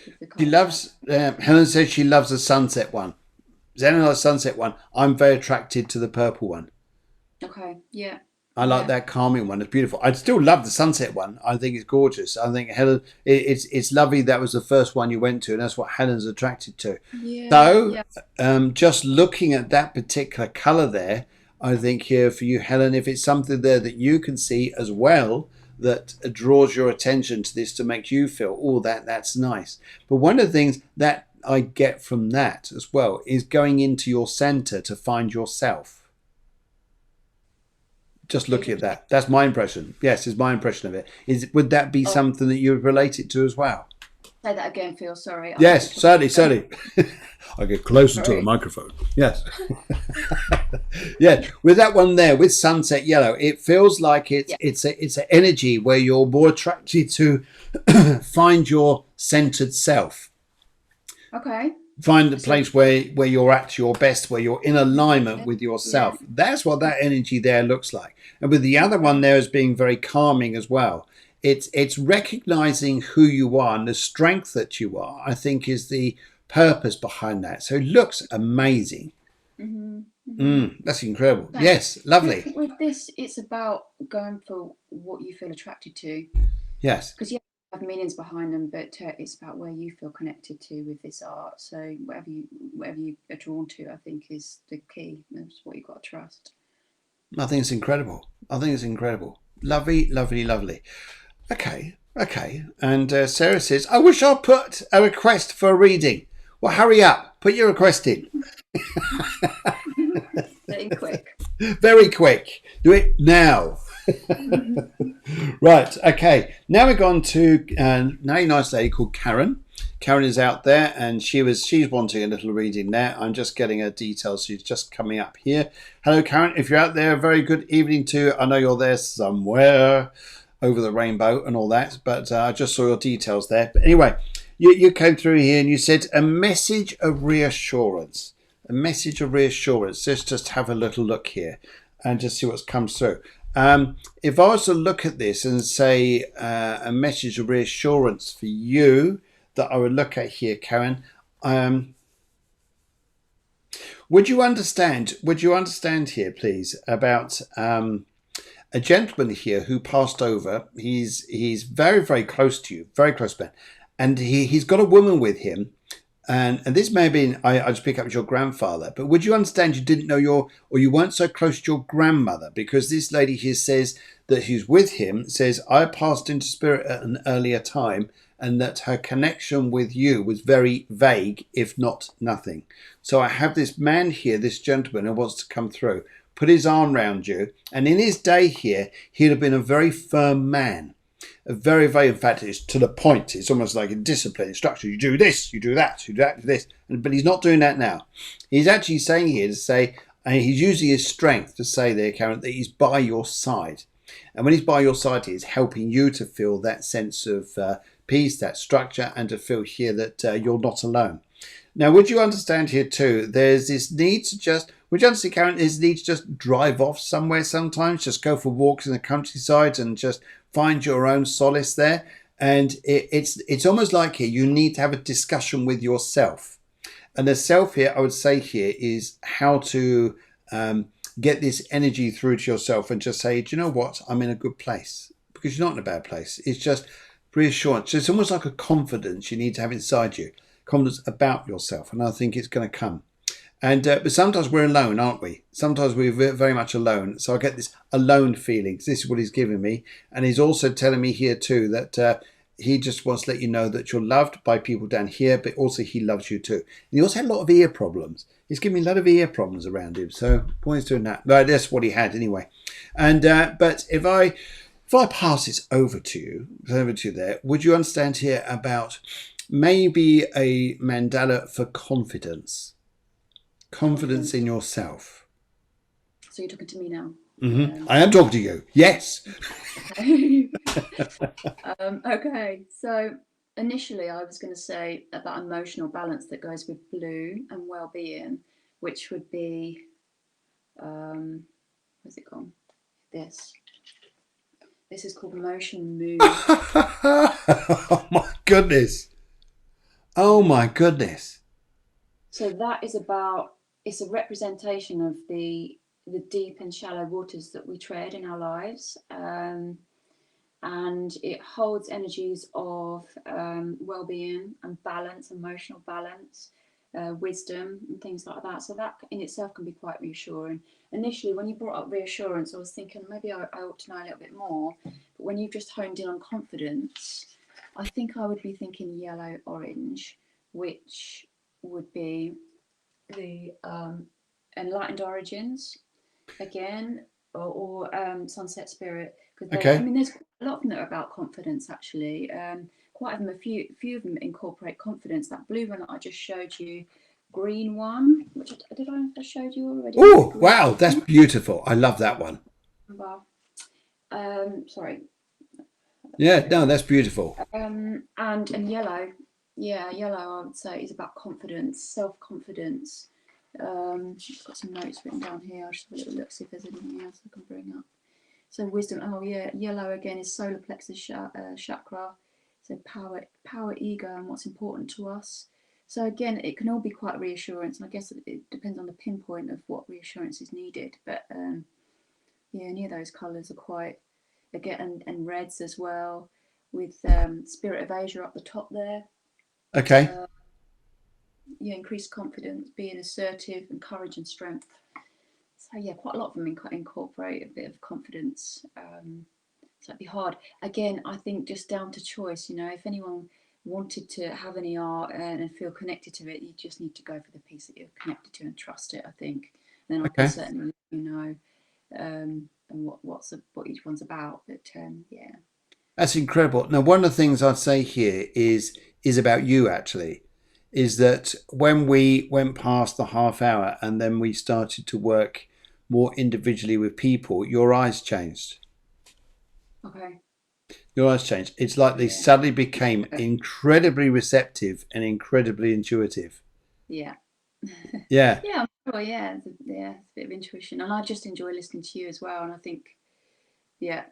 with the She culture. loves, Helen says she loves the sunset one. Zen likes sunset one. I'm very attracted to the purple one. Okay, yeah, I like yeah, that calming one. It's beautiful. I still love the sunset one. I think it's gorgeous. I think Helen, it's lovely. That was the first one you went to, and that's what Helen's attracted to. yeah, So, yeah. just looking at that particular colour there, I think here for you, Helen, if it's something there that you can see as well that draws your attention to this to make you feel, oh, that's nice. But one of the things that I get from that as well is going into your centre to find yourself. Just So you're looking talking at that, that's my impression. Yes, is my impression of it. Is would that be oh, something that you would relate it to as well? say that again, Phil. Sorry, I thought you Yes, were talking. certainly, certainly. I get closer to the Sorry. microphone. Yes. Yeah, with that one there, with sunset yellow, it feels like Yeah. it's an energy where you're more attracted to find your centered self, Okay. find the So place where you're at your best, where you're in alignment yeah, with yeah. yourself. That's what that energy there looks like. And with the other one there as being very calming as well. It's recognizing who you are and the strength that you are, I think, is the purpose behind that. So it looks amazing. Mhm. Mhm. That's incredible. So Yes, with lovely. this, it's about going for what you feel attracted to, Yes. because yeah, have meanings behind them, but it's about where you feel connected to with this art. So whatever you are drawn to, I think is the key. That's what you've got to trust. I think it's incredible. I think it's incredible. Lovely, lovely, lovely. Okay, okay. And Sarah says, I wish I'd put a request for a reading. Well, hurry up. Put your request in. Getting quick. Very quick. Do it now. Right, okay. Now we've gone to a nice lady called Karen. Karen is out there and she's wanting a little reading there. I'm just getting her details. She's just coming up here. Hello, Karen. If you're out there, very good evening to you. I know you're there somewhere over the rainbow and all that, but I just saw your details there. But anyway, you came through here and you said a message of reassurance. A message of reassurance. Let's just have a little look here and just see what's comes through. If I was to look at this and say a message of reassurance for you that I would look at here, Karen, would you understand? Would you understand here, please, about a gentleman here who passed over? He's very close to you, very close man, and he's got a woman with him. And this may have been, I just pick up as your grandfather, but would you understand you didn't know or you weren't so close to your grandmother? Because this lady here says that who's with him says, I passed into spirit at an earlier time and that her connection with you was very vague, if not nothing. So I have this man here, this gentleman who wants to come through, put his arm round you. And in his day here, he'd have been a very firm man. Very, in fact, it's to the point. It's almost like a discipline, structure. You do this, you do that, you do that, you do this. But he's not doing that now. He's actually saying here to say, he's using his strength to say there, Karen, that he's by your side. And when he's by your side, he's helping you to feel that sense of peace, that structure, and to feel here that you're not alone. Now, would you understand here too? There's this need to just, would you understand, Karen, there's need to just drive off somewhere sometimes, just go for walks in the countryside and just find your own solace there. And it's almost like here, you need to have a discussion with yourself. And the self here, I would say here, is how to get this energy through to yourself and just say, do you know what? I'm in a good place. Because you're not in a bad place. It's just reassurance. So it's almost like a confidence you need to have inside you. Confidence about yourself. And I think it's going to come. And but sometimes we're alone, aren't we? Sometimes we're very much alone. So I get this alone feeling. This is what he's giving me. And he's also telling me here too that he just wants to let you know that you're loved by people down here, but also he loves you too. And he also had a lot of ear problems. He's giving me a lot of ear problems around him. So boy, he's doing that. But that's what he had anyway. And but if I pass this over to you there, would you understand here about maybe a mandala for confidence? Confidence in yourself. So you're talking to me now. I am talking to you. Yes. Okay. Okay. So initially, I was going to say about emotional balance that goes with blue and well-being, which would be what's it called? This. This is called motion move. Oh my goodness. Oh my goodness. So that is about, it's a representation of the deep and shallow waters that we tread in our lives. And it holds energies of well-being and balance, emotional balance, wisdom and things like that. So that in itself can be quite reassuring. Initially, when you brought up reassurance, I was thinking maybe I ought to know a little bit more. But when you've just honed in on confidence, I think I would be thinking yellow orange, which would be the enlightened origins again, or sunset spirit, because they, I Okay. mean, there's a lot of them that are about confidence actually. Quite of them, a few of them incorporate confidence. That blue one that I just showed you, green one, which did I showed you already? The Oh, green wow. That's beautiful. I love that one. bar. Sorry, Yeah, no, that's beautiful. and yellow. Yeah, yellow I would say is about confidence, self-confidence. I've got some notes written down here. I'll just have a little look, see if there's anything else I can bring up. So wisdom. Oh yeah, yellow again is solar plexus chakra. So power, ego, and what's important to us. So again, it can all be quite reassurance, and I guess it depends on the pinpoint of what reassurance is needed. But yeah, any of those colours are quite again, and reds as well, with Spirit of Asia up the top there. Okay. Uh, yeah, increased confidence, being assertive, and courage and strength. So yeah, quite a lot of them incorporate a bit of confidence. So it'd be hard. Again, I think just down to choice. You know, if anyone wanted to have any art and feel connected to it, you just need to go for the piece that you're connected to and trust it. I think. And then I can Okay. certainly let you know and what each one's about. But yeah. That's incredible. Now, one of the things I'd say here is about you actually, is that when we went past the half hour and then we started to work more individually with people, your eyes changed. Okay. Your eyes changed. It's like they Yeah. suddenly became incredibly receptive and incredibly intuitive. Yeah. Yeah. Yeah, I'm sure. Yeah, yeah, it's a bit of intuition, and I just enjoy listening to you as well. And I think, yeah,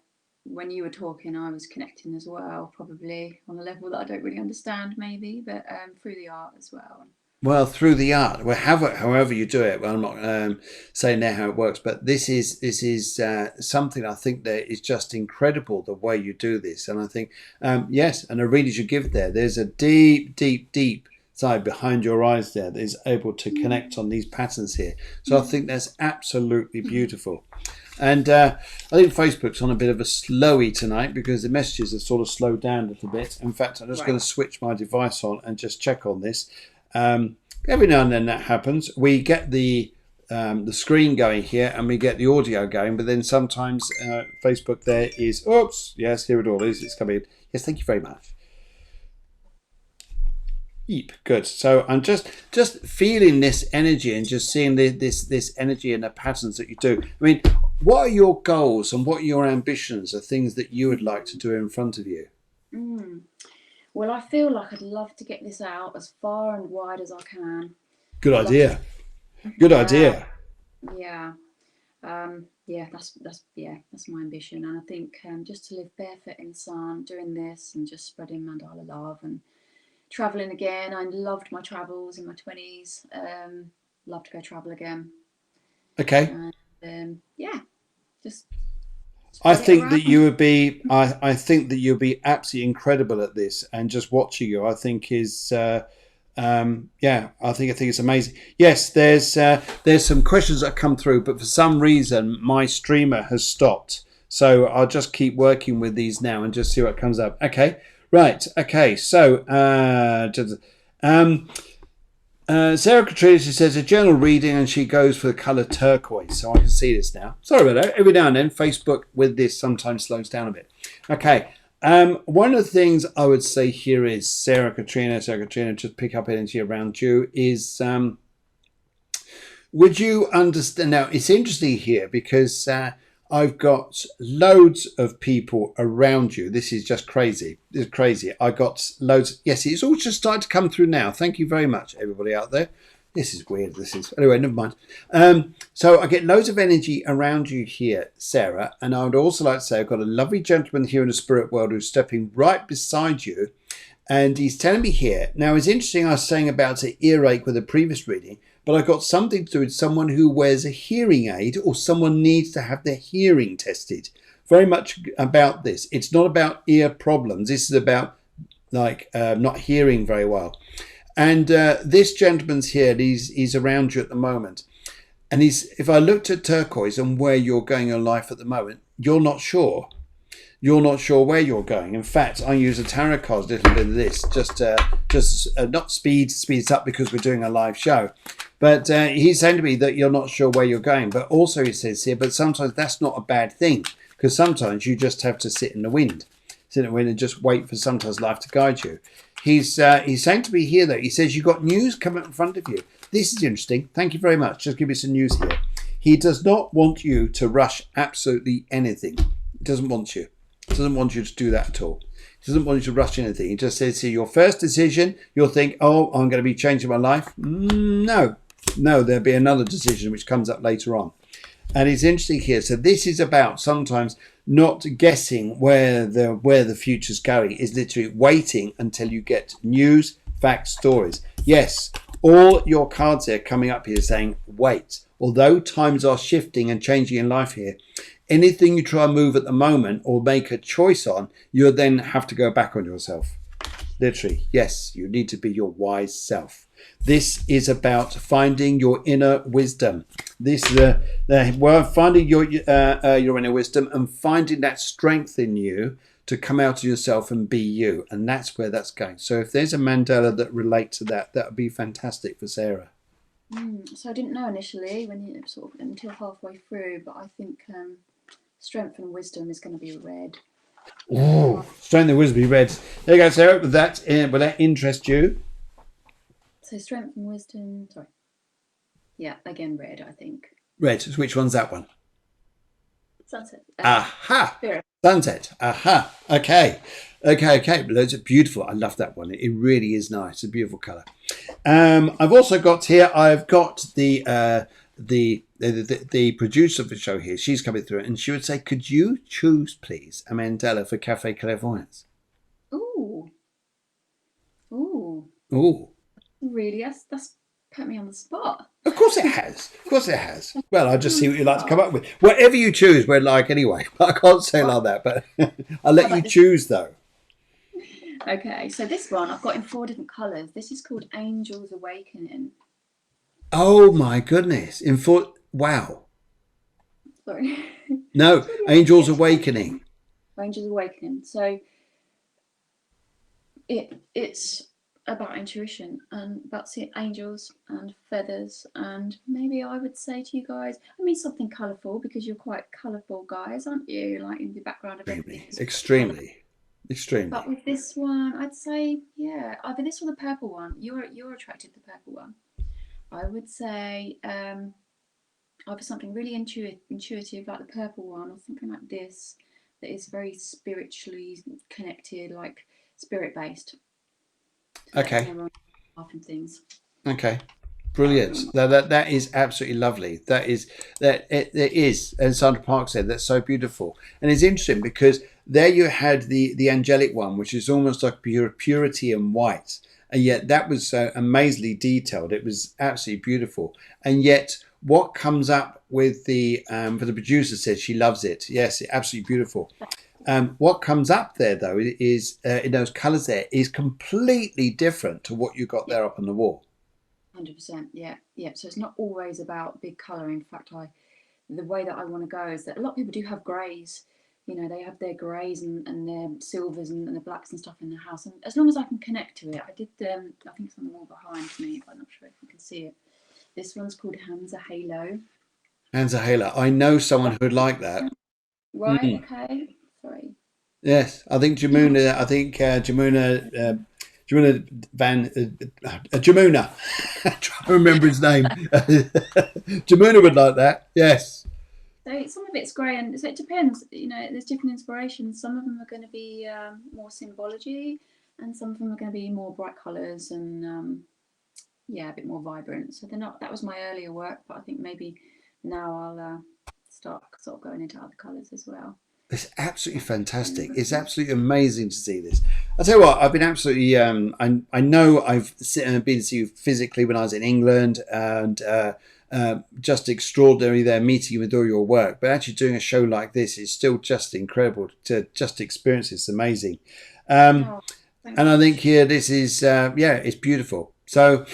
when you were talking, I was connecting as well, probably on a level that I don't really understand, maybe, but through the art as well. Well, through the art, well, however you do it. Well, I'm not saying now how it works, but this is something I think that is just incredible the way you do this, and I think yes, and the readers you give there, there's a deep, deep, deep side behind your eyes there that is able to connect on these patterns here. So I think that's absolutely beautiful. And I think Facebook's on a bit of a slowy tonight because the messages have sort of slowed down a little bit. In fact, I'm just Right. going to switch my device on and just check on this. Every now and then that happens. We get the screen going here and we get the audio going, but then sometimes Facebook there is, oops, yes, here it all is. It's coming in. Yes, thank you very much. Yep, good. So I'm just feeling this energy and just seeing this energy and the patterns that you do. I mean, what are your goals and what are your ambitions? The things that you would like to do in front of you? Mm. Well, I feel like I'd love to get this out as far and wide as I can. Good I'd love to. idea. Good Yeah, idea. yeah. Yeah, that's my ambition, and I think just to live barefoot in the sun, doing this, and just spreading mandala love and traveling again. I loved my travels in my 20s. Love to go travel again, Okay. and yeah, just I spread it think around. that you would be. I think that you'll be absolutely incredible at this. And just watching you, I think is. Yeah, I think it's amazing. Yes, there's some questions that come through, but for some reason my streamer has stopped. So I'll just keep working with these now and just see what comes up. Okay, right. Okay, so um, Sarah Katrina, she says a journal reading and she goes for the colour turquoise. So I can see this now. Sorry about that. Every now and then, Facebook with this sometimes slows down a bit. Okay. One of the things I would say here is Sarah Katrina, just pick up energy around you is would you understand? Now, it's interesting here because I've got loads of people around you. This is just crazy. This is crazy. I got loads. Yes, it's all just starting to come through now. Thank you very much, everybody out there. This is weird. This is anyway. Never mind. So I get loads of energy around you here, Sarah, and I would also like to say I've got a lovely gentleman here in the spirit world who's stepping right beside you, And he's telling me here, now it's interesting I was saying about the earache with the previous reading, but I got something to do with someone who wears a hearing aid or someone needs to have their hearing tested. Very much about this. It's not about ear problems. This is about like not hearing very well. And this gentleman's here, he's around you at the moment. And if I looked at turquoise and where you're going in life at the moment, you're not sure. You're not sure where you're going. In fact, I use a tarot card, a little bit of this, just not speeds up because we're doing a live show. But he's saying to me that you're not sure where you're going. But also he says here, but sometimes that's not a bad thing, because sometimes you just have to sit in the wind. Sit in the wind and just wait for sometimes life to guide you. He's saying to me here, though, he says you've got news coming in front of you. This is interesting. Thank you very much. Just give me some news here. He does not want you to rush absolutely anything. He doesn't want you. He doesn't want you to do that at all. He doesn't want you to rush anything. He just says here, your first decision, you'll think, oh, I'm going to be changing my life. No, there'll be another decision which comes up later on. And it's interesting here. So this is about sometimes not guessing where the future's going. Is literally waiting until you get news, facts, stories. Yes, all your cards here coming up here saying wait. Although times are shifting and changing in life here, anything you try and move at the moment or make a choice on, you'll then have to go back on yourself. Literally, yes, you need to be your wise self. This is about finding your inner wisdom. This finding your inner wisdom and finding that strength in you to come out of yourself and be you. And that's where that's going. So if there's a mandala that relates to that, that would be fantastic for Sarah. So I didn't know initially when you sort of until halfway through, but I think strength and wisdom is going to be red. Oh, strength and wisdom be red. There you go, Sarah. Will that interest you? So strength and wisdom. Sorry. Yeah, again red. I think. Red. Which one's that one? Sunset. Aha. Spirit. Sunset. Aha. Okay. Those are beautiful. I love that one. It really is nice. It's a beautiful colour. I've also got here. I've got the producer of the show here. She's coming through, and she would say, "Could you choose, please, a mandala for Cafe Clairvoyance?" Ooh. Really? That's put me on the spot. Of course it has. Well, I'll just see what you like to come up with. Whatever you choose, we're like anyway. I can't say like that, but I'll let you choose though. Okay, so this one I've got in 4 different colours. This is called Angel's Awakening. Oh my goodness! Wow. Sorry. No, Angel's Awakening. Angel's Awakening. So it's about intuition and about seeing angels and feathers, and maybe I would say to you guys, I mean something colourful, because you're quite colourful guys, aren't you? Like in the background of everything. Extremely. But with this one, I'd say, yeah, either this or the purple one. You're attracted to the purple one. I would say either something really intuitive like the purple one, or something like this that is very spiritually connected, like spirit based. Okay. Things. Okay. Brilliant. That is absolutely lovely. It is, as Sandra Park said, that's so beautiful. And it's interesting because there you had the angelic one, which is almost like purity and white. And yet that was amazingly detailed. It was absolutely beautiful. And yet what comes up with the, for the producer says she loves it. Yes, absolutely beautiful. What comes up there, though, is in those colours there is completely different to what you got there up on the wall. 100%, yeah. So it's not always about big colour. In fact, the way that I want to go is that a lot of people do have greys. You know, they have their greys and their silvers and the blacks and stuff in their house. And as long as I can connect to it, I did. I think it's on the wall behind me, but I'm not sure if you can see it. This one's called Hamza Halo. Hamza Halo. I know someone who would like that. Right. Okay. Sorry. Yes, I think Jamuna. Jamuna Van Jamuna. I'm trying to remember his name. Jamuna would like that. Yes. So some of it's grey, and so it depends. You know, there's different inspirations. Some of them are going to be more symbology, and some of them are going to be more bright colours and a bit more vibrant. So they're not. That was my earlier work, but I think maybe now I'll start sort of going into other colours as well. It's absolutely fantastic. It's absolutely amazing to see this. I'll tell you what, I've been absolutely. I know I've been to see you physically when I was in England, and just extraordinary there meeting you with all your work. But actually doing a show like this is still just incredible to just experience. It's amazing, um, Oh, thank and I you. think here this is it's beautiful. So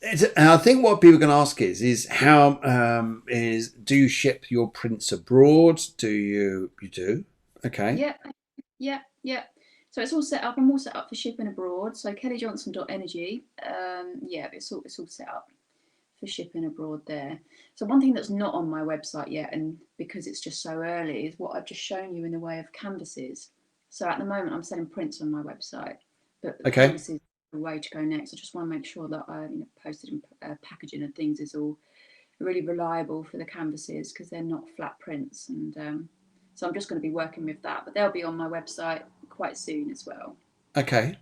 and I think what people are going to ask is how is do you ship your prints abroad? Do you do? Okay, Yeah, yeah, yeah. So it's all set up. I'm all set up for shipping abroad. So kellyjohnson.energy. Yeah, it's all set up for shipping abroad there. So one thing that's not on my website yet, and because it's just so early, is what I've just shown you in the way of canvases. So at the moment, I'm selling prints on my website, but the okay, canvases are the way to go next. I just want to make sure that posted and packaging and things is all really reliable for the canvases because they're not flat prints, and so I'm just going to be working with that. But they'll be on my website quite soon as well. okay,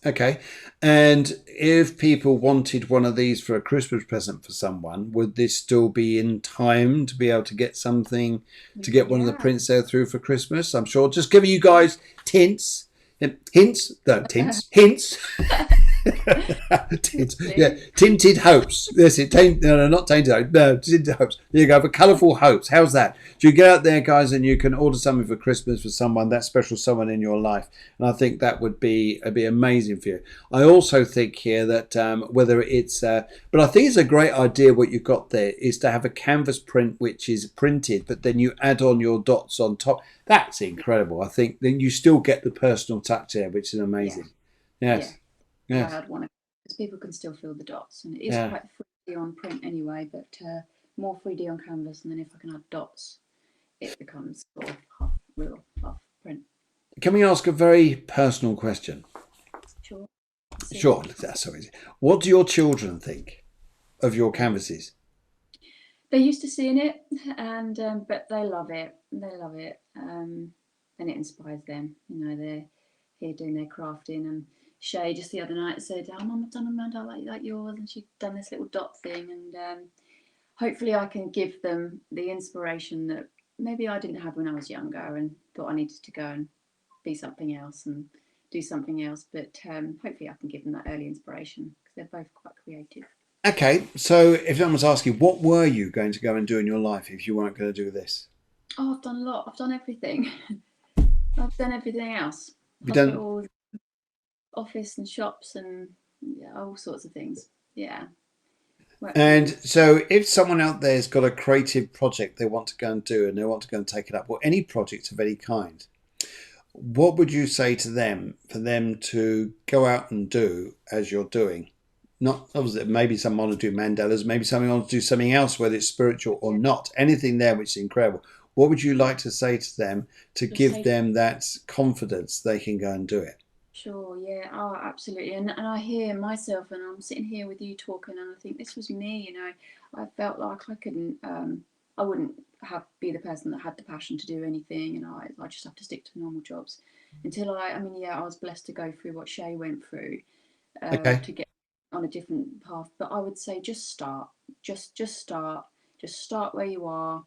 okay. And if people wanted one of these for a Christmas present for someone, would this still be in time to be able to get something to get one of the Yeah. prints there through for Christmas? I'm sure. Just giving you guys hints, hints, no tints, hints. Yeah, tinted hopes. Yes, no, not tainted hopes. No, tinted hopes. There you go for colourful hopes. How's that? So you get out there, guys, and you can order something for Christmas for someone, that special someone in your life, and I think that would be amazing for you. I also think here that whether it's, but I think it's a great idea. What you've got there is to have a canvas print which is printed, but then you add on your dots on top. That's incredible. I think then you still get the personal touch there, which is Yeah, amazing. yeah. Yes, yes, I'd want to, because people can still feel the dots, and it is yeah. quite 3D on print anyway, but more 3D on canvas, and then if I can add dots, it becomes sort of half real, half print. Can we ask a very personal question? Sure. See. Sure. Sorry. What do your children think of your canvases? They're used to seeing it, and but they love it. They love it, and it inspires them. They're here doing their crafting, and Shay just the other night said, "Oh, Mum, I've done a mandala like yours," and she'd done this little dot thing, and hopefully I can give them the inspiration that maybe I didn't have when I was younger and thought I needed to go and be something else and do something else. But hopefully I can give them that early inspiration because they're both quite creative. Okay, so if someone's asking, what were you going to go and do in your life if you weren't going to do this? Oh, I've done a lot. I've done everything. I've done everything else. Have you done? Hospitals, office and shops and yeah, all sorts of things. Yeah. Worked And in so, if someone out there's got a creative project they want to go and do, and they want to go and take it up, or any project of any kind, what would you say to them for them to go out and do as you're doing? Not obviously, maybe someone want to do mandalas, maybe someone wants to do something else, whether it's spiritual or not. Anything there which is incredible. What would you like to say to them to just give say them that confidence they can go and do it? sure, yeah, oh, absolutely. And I hear myself, and I'm sitting here with you talking, and I think this was me. I felt like I couldn't, I wouldn't be the person that had the passion to do anything, and I just have to stick to normal jobs until I mean, yeah, I was blessed to go through what Shay went through, Okay, to get on a different path. But I would say just start, just start where you are,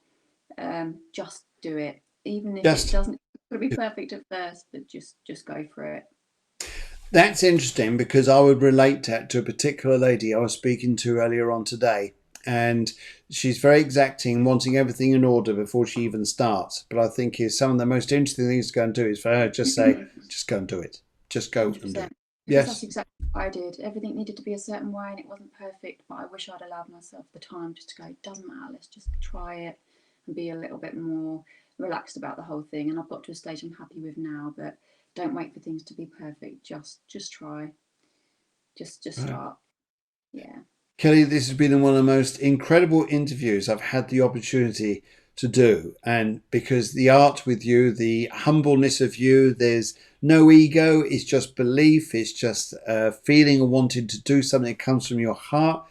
just do it, even if it just doesn't be perfect at first, but just go for it. that's interesting because I would relate that to a particular lady I was speaking to earlier on today. And she's very exacting, wanting everything in order before she even starts. But I think is some of the most interesting things to go and do is for her just say, just go and do it. Just go and do 100%. it. Because that's Yes. exactly what I did. Everything needed to be a certain way and it wasn't perfect, but I wish I'd allowed myself the time just to go, it doesn't matter, let's just try it and be a little bit more relaxed about the whole thing. And I've got to a stage I'm happy with now, but don't wait for things to be perfect. Just try. Just Right. start. Yeah. Kelly, this has been one of the most incredible interviews I've had the opportunity to do. And because the art with you, the humbleness of you, there's no ego, it's just belief, it's just a feeling of wanting to do something that comes from your heart.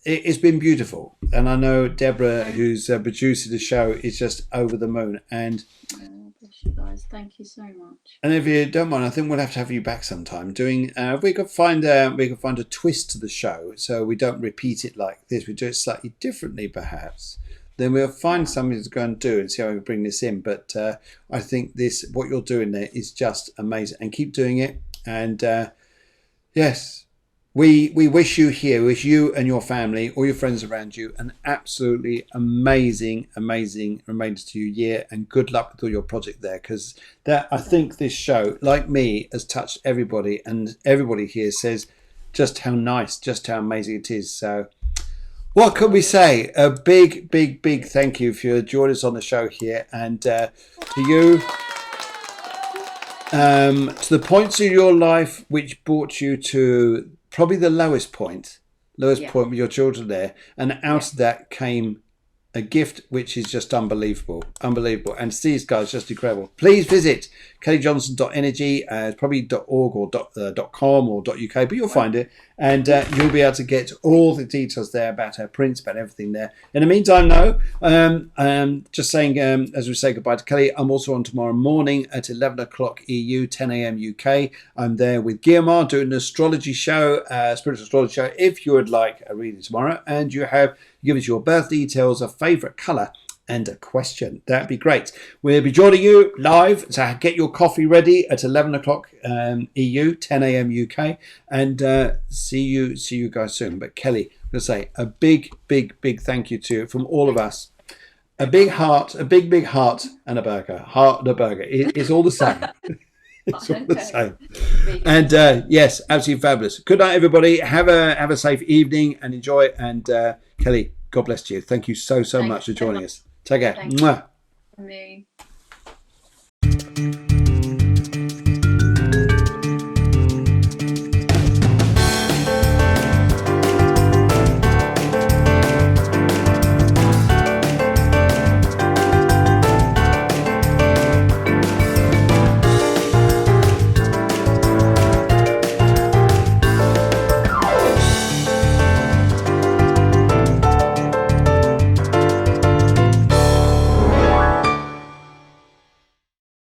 It's been beautiful. And I know Deborah, Thank who's producing the show, is just over the moon. you. Bless you guys. Thank you so much. And if you don't mind, I think we'll have you back sometime. Doing, we could find a twist to the show, so we don't repeat it like this. We do it slightly differently, perhaps. then we'll find something to go and do and see how we can bring this in. But I think what you're doing there is just amazing, and keep doing it. And yes, we wish you here, wish you and your family, all your friends around you, an absolutely amazing remainder to your year, and good luck with all your project there, because I think this show, like me, has touched everybody, and everybody here says just how nice, just how amazing it is. So what can we say? A big thank you for joining us on the show here, and to you, to the points in your life which brought you to probably the lowest point with your children there, and out of that came a gift which is just unbelievable, and to see these guys, just incredible. Please visit kellyjohnson.energy, probably .org or .com or .uk, but you'll find it, and you'll be able to get all the details there about her prints, about everything there. In the meantime, just saying, as we say goodbye to Kelly, I'm also on tomorrow morning at 11 o'clock EU, 10 a.m. UK. I'm there with Guillemar doing an astrology show, spiritual astrology show. If you would like a reading tomorrow, and you give us your birth details, a favourite colour, and a question, that'd be great. We'll be joining you live, so get your coffee ready at 11 o'clock EU, 10 a.m. UK, and see you guys soon. But Kelly, I'm going to say a big thank you to you from all of us. A big heart, a big heart, and a burger. Heart and a burger. It's all the same. It's all the same. And yes, absolutely fabulous. Good night, everybody. Have a safe evening and enjoy. And Kelly, God bless you. Thank you so much for joining us. Take care. Thank you for me.